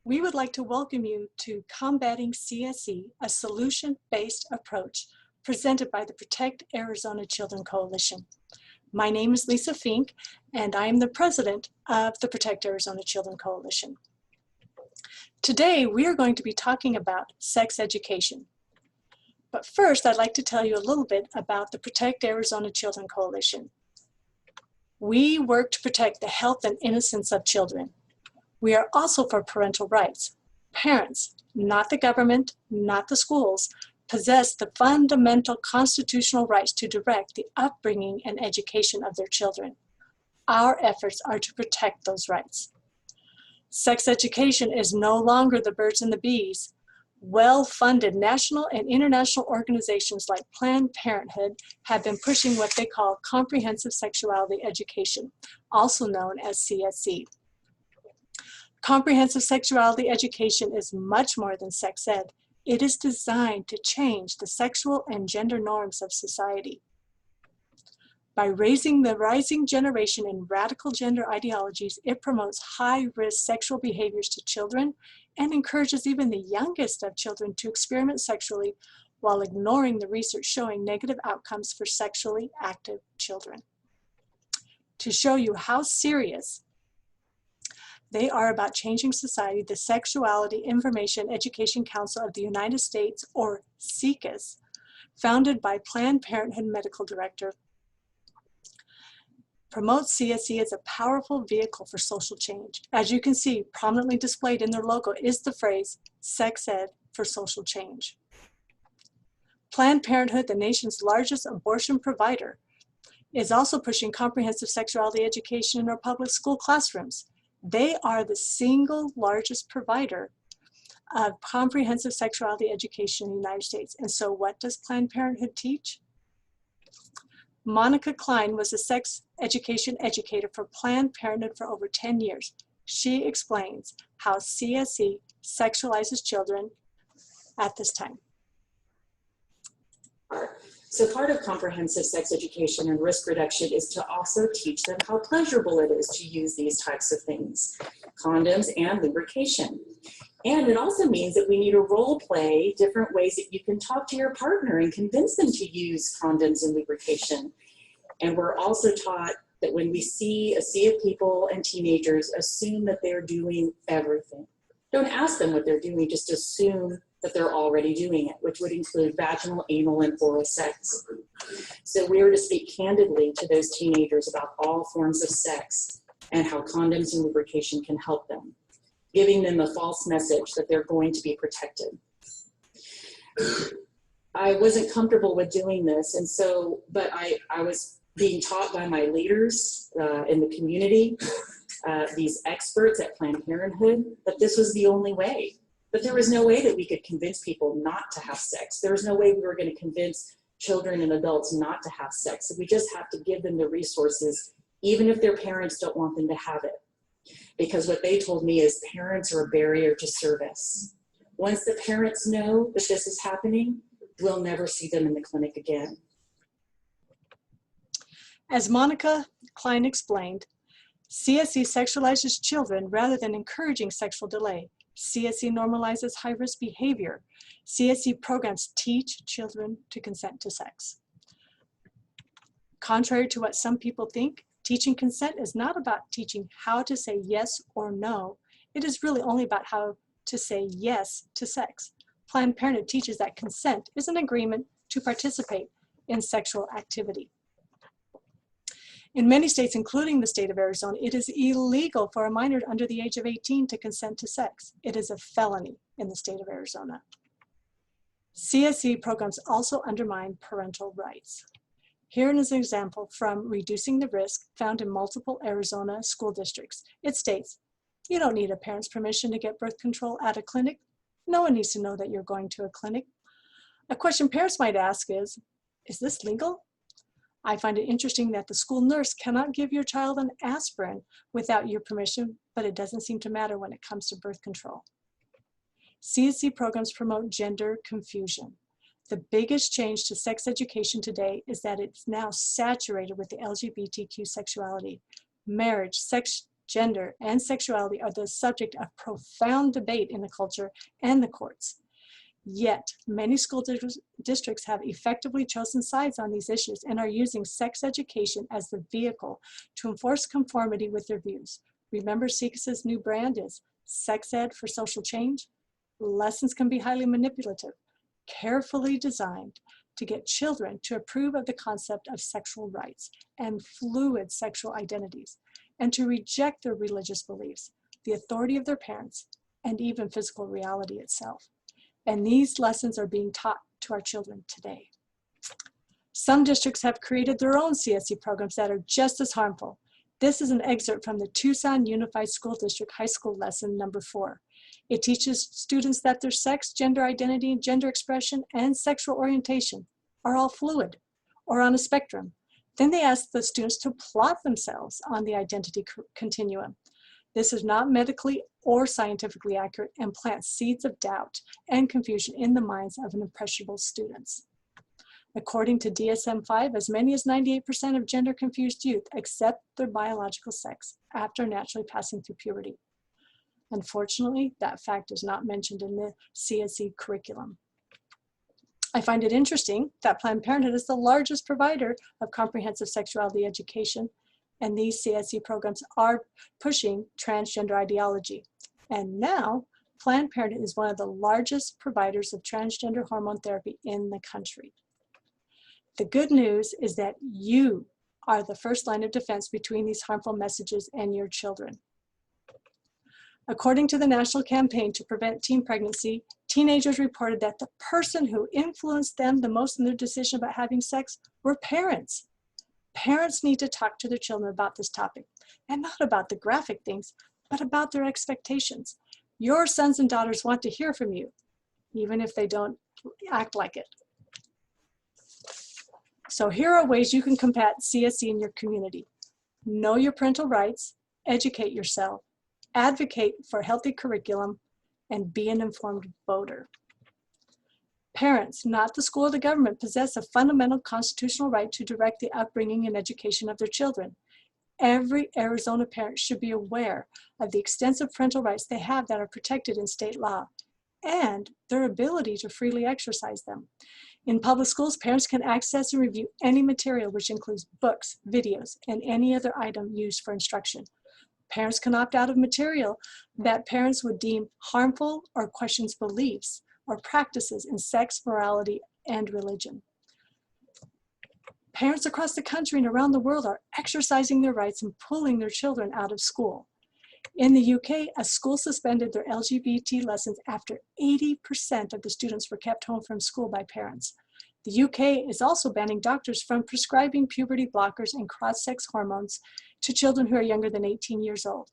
We would like to welcome you to Combating CSE, a solution-based approach presented by the Protect Arizona Children Coalition. My name is Lisa Fink, and I am the president of the Protect Arizona Children Coalition. Today, we are going to be talking about sex education. But first, I'd like to tell you a little bit about the Protect Arizona Children Coalition. We work to protect the health and innocence of children. We are also for parental rights. Parents, not the government, not the schools, possess the fundamental constitutional rights to direct the upbringing and education of their children. Our efforts are to protect those rights. Sex education is no longer the birds and the bees. Well-funded national and international organizations like Planned Parenthood have been pushing what they call comprehensive sexuality education, also known as CSE. Comprehensive sexuality education is much more than sex ed. It is designed to change the sexual and gender norms of society. By raising the rising generation in radical gender ideologies, it promotes high-risk sexual behaviors to children and encourages even the youngest of children to experiment sexually while ignoring the research showing negative outcomes for sexually active children. To show you how serious they are about changing society, the Sexuality Information Education Council of the United States, or SIECUS, founded by Planned Parenthood Medical Director, promotes CSE as a powerful vehicle for social change. As you can see, prominently displayed in their logo is the phrase, sex ed for social change. Planned Parenthood, the nation's largest abortion provider, is also pushing comprehensive sexuality education in our public school classrooms. They are the single largest provider of comprehensive sexuality education in the United States. And so what does Planned Parenthood teach? Monica Klein was a sex education educator for Planned Parenthood for over 10 years. She explains how CSE sexualizes children at this time. So part of comprehensive sex education and risk reduction is to also teach them how pleasurable it is to use these types of things, condoms and lubrication. And it also means that we need to role play different ways that you can talk to your partner and convince them to use condoms and lubrication. And we're also taught that when we see a sea of people and teenagers, assume that they're doing everything. Don't ask them what they're doing, just assume that they're already doing it, which would include vaginal, anal, and oral sex. So we are to speak candidly to those teenagers about all forms of sex and how condoms and lubrication can help them, giving them a false message that they're going to be protected. I wasn't comfortable with doing this, and so, but I was being taught by my leaders in the community, these experts at Planned Parenthood, that this was the only way. But there was no way that we could convince people not to have sex. There was no way we were going to convince children and adults not to have sex. So we just have to give them the resources, even if their parents don't want them to have it. Because what they told me is parents are a barrier to service. Once the parents know that this is happening, we'll never see them in the clinic again. As Monica Klein explained, CSE sexualizes children rather than encouraging sexual delay. CSE normalizes high-risk behavior. CSE programs teach children to consent to sex. Contrary to what some people think, teaching consent is not about teaching how to say yes or no. It is really only about how to say yes to sex. Planned Parenthood teaches that consent is an agreement to participate in sexual activity. In many states, including the state of Arizona, it is illegal for a minor under the age of 18 to consent to sex. It is a felony in the state of Arizona. CSE programs also undermine parental rights. Here is an example from Reducing the Risk found in multiple Arizona school districts. It states, you don't need a parent's permission to get birth control at a clinic. No one needs to know that you're going to a clinic. A question parents might ask is this legal? I find it interesting that the school nurse cannot give your child an aspirin without your permission, but it doesn't seem to matter when it comes to birth control. CSE programs promote gender confusion. The biggest change to sex education today is that it's now saturated with the LGBTQ sexuality. Marriage, sex gender, and sexuality are the subject of profound debate in the culture and the courts. Yet, many school districts have effectively chosen sides on these issues and are using sex education as the vehicle to enforce conformity with their views. Remember, CSE's new brand is Sex Ed for Social Change? Lessons can be highly manipulative, carefully designed to get children to approve of the concept of sexual rights and fluid sexual identities, and to reject their religious beliefs, the authority of their parents, and even physical reality itself. And these lessons are being taught to our children today. Some districts have created their own CSE programs that are just as harmful. This is an excerpt from the Tucson Unified School District High School lesson number 4. It teaches students that their sex, gender identity, gender expression, and sexual orientation are all fluid or on a spectrum. Then they ask the students to plot themselves on the identity continuum. This is not medically or scientifically accurate and plants seeds of doubt and confusion in the minds of impressionable students. According to DSM-5, as many as 98% of gender-confused youth accept their biological sex after naturally passing through puberty. Unfortunately, that fact is not mentioned in the CSE curriculum. I find it interesting that Planned Parenthood is the largest provider of comprehensive sexuality education, and these CSE programs are pushing transgender ideology. And now, Planned Parenthood is one of the largest providers of transgender hormone therapy in the country. The good news is that you are the first line of defense between these harmful messages and your children. According to the National Campaign to Prevent Teen Pregnancy, teenagers reported that the person who influenced them the most in their decision about having sex were parents. Parents need to talk to their children about this topic, and not about the graphic things, but about their expectations. Your sons and daughters want to hear from you, even if they don't act like it. So here are ways you can combat CSE in your community. Know your parental rights, educate yourself, advocate for healthy curriculum, and be an informed voter. Parents, not the school or the government, possess a fundamental constitutional right to direct the upbringing and education of their children. Every Arizona parent should be aware of the extensive parental rights they have that are protected in state law, and their ability to freely exercise them. In public schools, parents can access and review any material, which includes books, videos, and any other item used for instruction. Parents can opt out of material that parents would deem harmful or questions beliefs or practices in sex, morality, and religion. Parents across the country and around the world are exercising their rights and pulling their children out of school. In the UK, a school suspended their LGBT lessons after 80% of the students were kept home from school by parents. The UK is also banning doctors from prescribing puberty blockers and cross-sex hormones to children who are younger than 18 years old.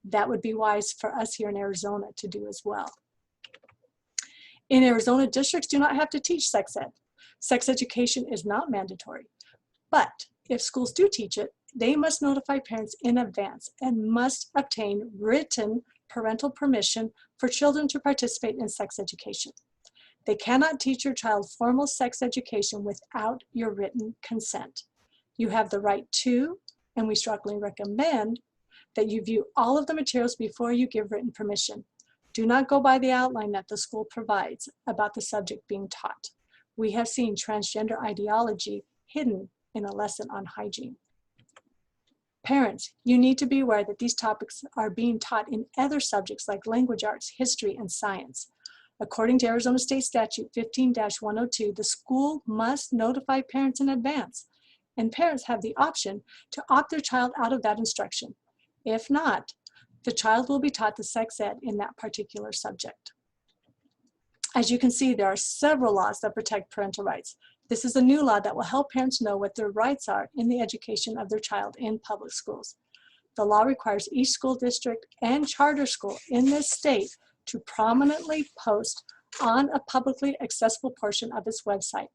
That would be wise for us here in Arizona to do as well. In Arizona, districts do not have to teach sex ed. Sex education is not mandatory. But if schools do teach it, they must notify parents in advance and must obtain written parental permission for children to participate in sex education. They cannot teach your child formal sex education without your written consent. You have the right to, and we strongly recommend, that you view all of the materials before you give written permission. Do not go by the outline that the school provides about the subject being taught. We have seen transgender ideology hidden in a lesson on hygiene. Parents, you need to be aware that these topics are being taught in other subjects like language arts, history, and science. According to Arizona State Statute 15-102, the school must notify parents in advance, and parents have the option to opt their child out of that instruction. If not, the child will be taught the sex ed in that particular subject. As you can see, there are several laws that protect parental rights. This is a new law that will help parents know what their rights are in the education of their child in public schools. The law requires each school district and charter school in this state to prominently post on a publicly accessible portion of its website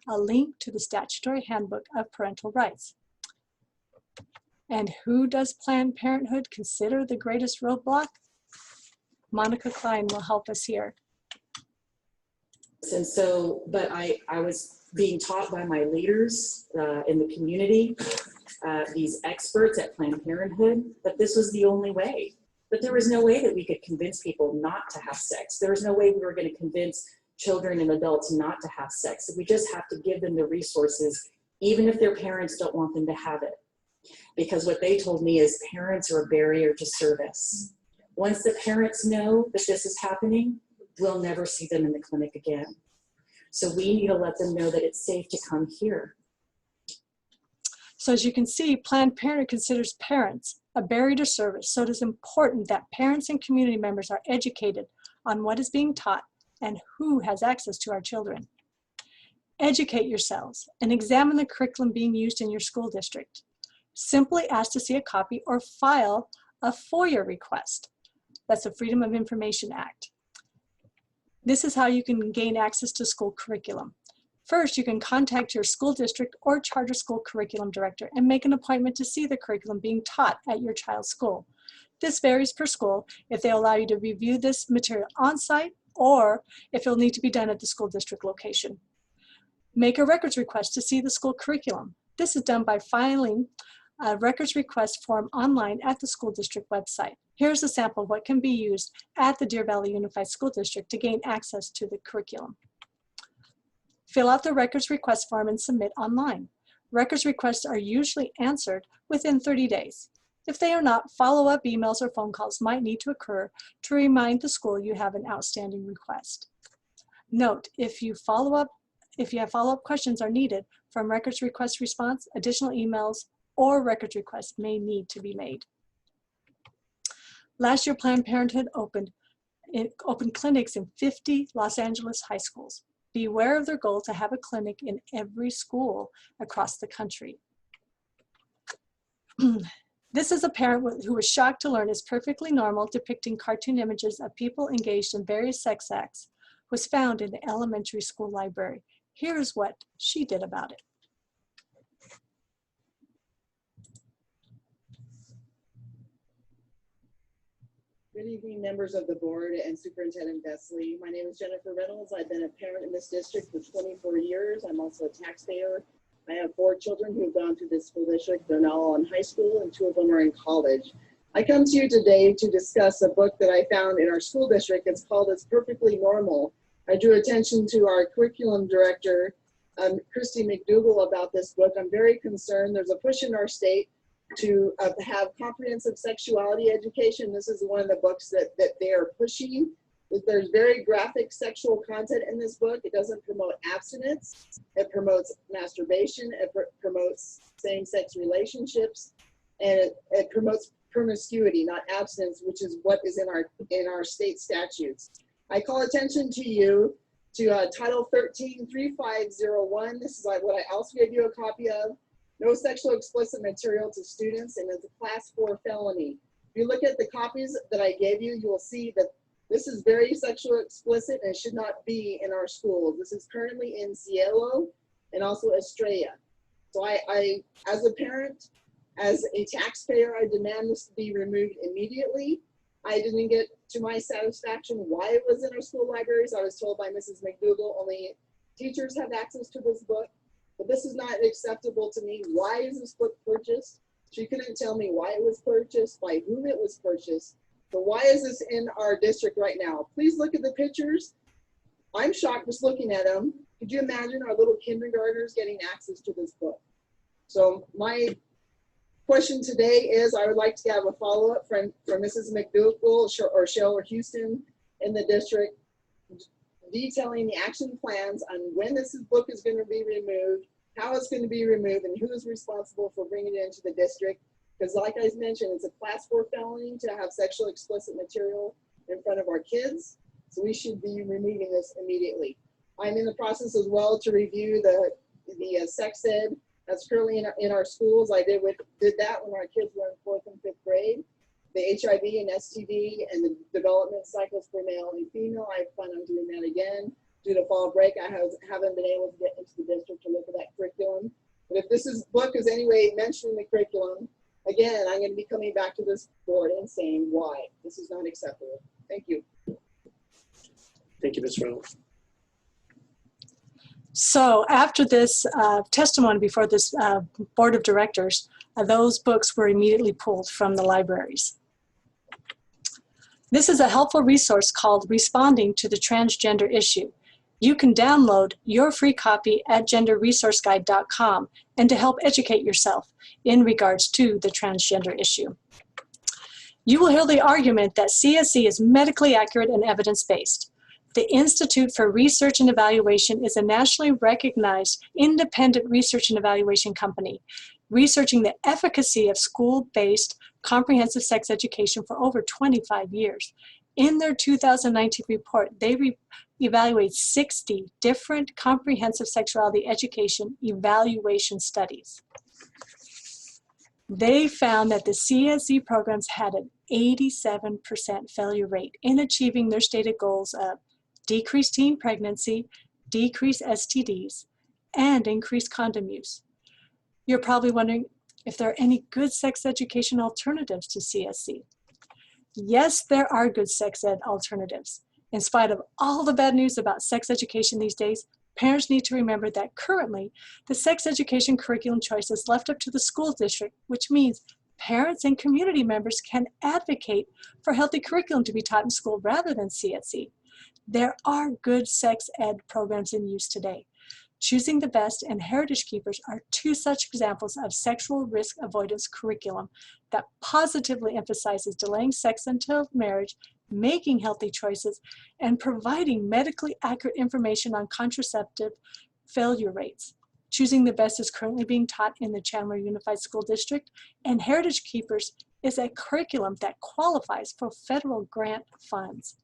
a link to the statutory handbook of parental rights. And who does Planned Parenthood consider the greatest roadblock? Monica Klein will help us here. And so, but I was being taught by my leaders in the community these experts at Planned Parenthood that this was the only way. But there was no way that we could convince people not to have sex. There was no way we were going to convince children and adults not to have sex. We just have to give them the resources, even if their parents don't want them to have it. Because what they told me is parents are a barrier to service. Once the parents know that this is happening, we'll never see them in the clinic again. So we need to let them know that it's safe to come here. So as you can see, Planned Parenthood considers parents a barrier to service. So it is important that parents and community members are educated on what is being taught and who has access to our children. Educate yourselves and examine the curriculum being used in your school district. Simply ask to see a copy or file a FOIA request. That's the Freedom of Information Act. This is how you can gain access to school curriculum. First, you can contact your school district or charter school curriculum director and make an appointment to see the curriculum being taught at your child's school. This varies per school if they allow you to review this material on-site or if it'll need to be done at the school district location. Make a records request to see the school curriculum. This is done by filing a records request form online at the school district website. Here's a sample of what can be used at the Deer Valley Unified School District to gain access to the curriculum. Fill out the records request form and submit online. Records requests are usually answered within 30 days. If they are not, follow-up emails or phone calls might need to occur to remind the school you have an outstanding request. Note, if you have follow-up questions are needed from records request response, additional emails or records requests may need to be made. Last year, Planned Parenthood opened clinics in 50 Los Angeles high schools. Beware of their goal to have a clinic in every school across the country. This is a parent who was shocked to learn is perfectly normal depicting cartoon images of people engaged in various sex acts was found in the elementary school library. Here's what she did about it. Good evening, members of the board and Superintendent Besley. My name is Jennifer Reynolds. I've been a parent in this district for 24 years. I'm also a taxpayer. I have 4 children who have gone through this school district. They're now all in high school and 2 of them are in college. I come to you today to discuss a book that I found in our school district. It's called It's Perfectly Normal. I drew attention to our curriculum director, Christy McDougall, about this book. I'm very concerned. There's a push in our state to have comprehensive sexuality education. This is one of the books that they are pushing. There's very graphic sexual content in this book. It doesn't promote abstinence. It promotes masturbation. It promotes same-sex relationships, and it promotes promiscuity, not abstinence, which is what is in our state statutes. I call attention to you to Title 13-3501. This is what I also gave you a copy of. No sexual explicit material to students, and it's a Class 4 felony. If you look at the copies that I gave you, you will see that this is very sexual explicit and should not be in our schools. This is currently in Cielo and also Estrella. So I, as a parent, as a taxpayer, I demand this to be removed immediately. I didn't get to my satisfaction why it was in our school libraries. I was told by Mrs. McDougall only teachers have access to this book. But this is not acceptable to me. Why is this book purchased? She couldn't tell me why it was purchased, by whom it was purchased. But why is this in our district right now? Please look at the pictures. I'm shocked just looking at them. Could you imagine our little kindergartners getting access to this book? So my question today is, I would like to have a follow-up from Mrs. McDougall or Cheryl or Houston in the district, detailing the action plans on when this book is going to be removed, how it's going to be removed, and who is responsible for bringing it into the district. Because like I mentioned, it's a Class 4 felony to have sexual explicit material in front of our kids. So we should be removing this immediately. I'm in the process as well to review the sex ed that's currently in our schools. I did that when our kids were in 4th and 5th grade. The HIV and STD and the development cycles for male and female, I plan on doing that again. Due to fall break, I haven't been able to get into the district to look at that curriculum. But if this book is anyway mentioning the curriculum, again, I'm going to be coming back to this board and saying why. This is not acceptable. Thank you. Thank you, Ms. Reynolds. So after this testimony before this board of directors, Those books were immediately pulled from the libraries. This is a helpful resource called Responding to the Transgender Issue. You can download your free copy at genderresourceguide.com and to help educate yourself in regards to the transgender issue. You will hear the argument that CSE is medically accurate and evidence-based. The Institute for Research and Evaluation is a nationally recognized independent research and evaluation company, researching the efficacy of school-based comprehensive sex education for over 25 years. In their 2019 report, they evaluate 60 different comprehensive sexuality education evaluation studies. They found that the CSE programs had an 87% failure rate in achieving their stated goals of decreased teen pregnancy, decreased STDs, and increased condom use. You're probably wondering if there are any good sex education alternatives to CSE. Yes, there are good sex ed alternatives. In spite of all the bad news about sex education these days, parents need to remember that currently the sex education curriculum choice is left up to the school district, which means parents and community members can advocate for healthy curriculum to be taught in school rather than CSE. There are good sex ed programs in use today. Choosing the Best and Heritage Keepers are two such examples of sexual risk avoidance curriculum that positively emphasizes delaying sex until marriage, making healthy choices, and providing medically accurate information on contraceptive failure rates. Choosing the Best is currently being taught in the Chandler Unified School District, and Heritage Keepers is a curriculum that qualifies for federal grant funds.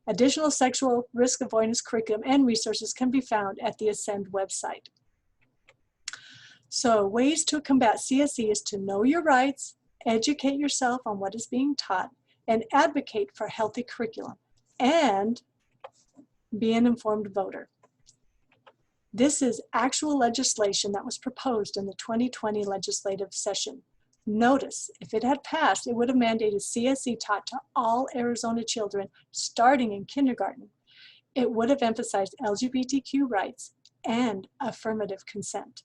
Additional sexual risk avoidance curriculum and resources can be found at the Ascend website. So ways to combat CSE is to know your rights, educate yourself on what is being taught, and advocate for healthy curriculum, and be an informed voter. This is actual legislation that was proposed in the 2020 legislative session. Notice, if it had passed, it would have mandated CSE taught to all Arizona children starting in kindergarten. It would have emphasized LGBTQ rights and affirmative consent.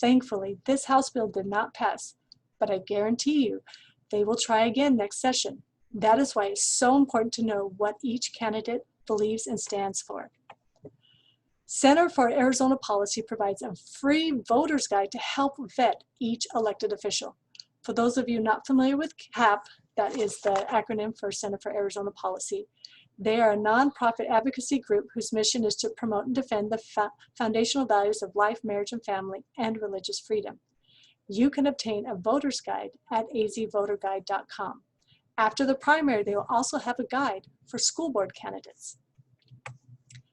Thankfully, this House bill did not pass, but I guarantee you they will try again next session. That is why it's so important to know what each candidate believes and stands for. Center for Arizona Policy provides a free voter's guide to help vet each elected official. For those of you not familiar with CAP, that is the acronym for Center for Arizona Policy, they are a nonprofit advocacy group whose mission is to promote and defend the foundational values of life, marriage, and family, and religious freedom. You can obtain a voter's guide at azvoterguide.com. After the primary, they will also have a guide for school board candidates.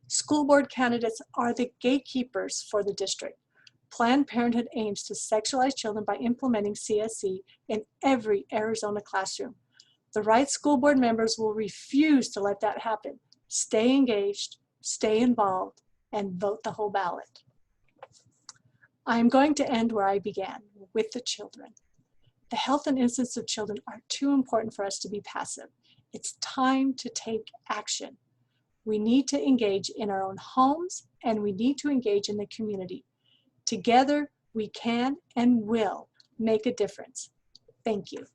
School board candidates are the gatekeepers for the district. Planned Parenthood aims to sexualize children by implementing CSE in every Arizona classroom. The right school board members will refuse to let that happen. Stay engaged, stay involved, and vote the whole ballot. I'm going to end where I began, with the children. The health and innocence of children are too important for us to be passive. It's time to take action. We need to engage in our own homes, and we need to engage in the community. Together, we can and will make a difference. Thank you.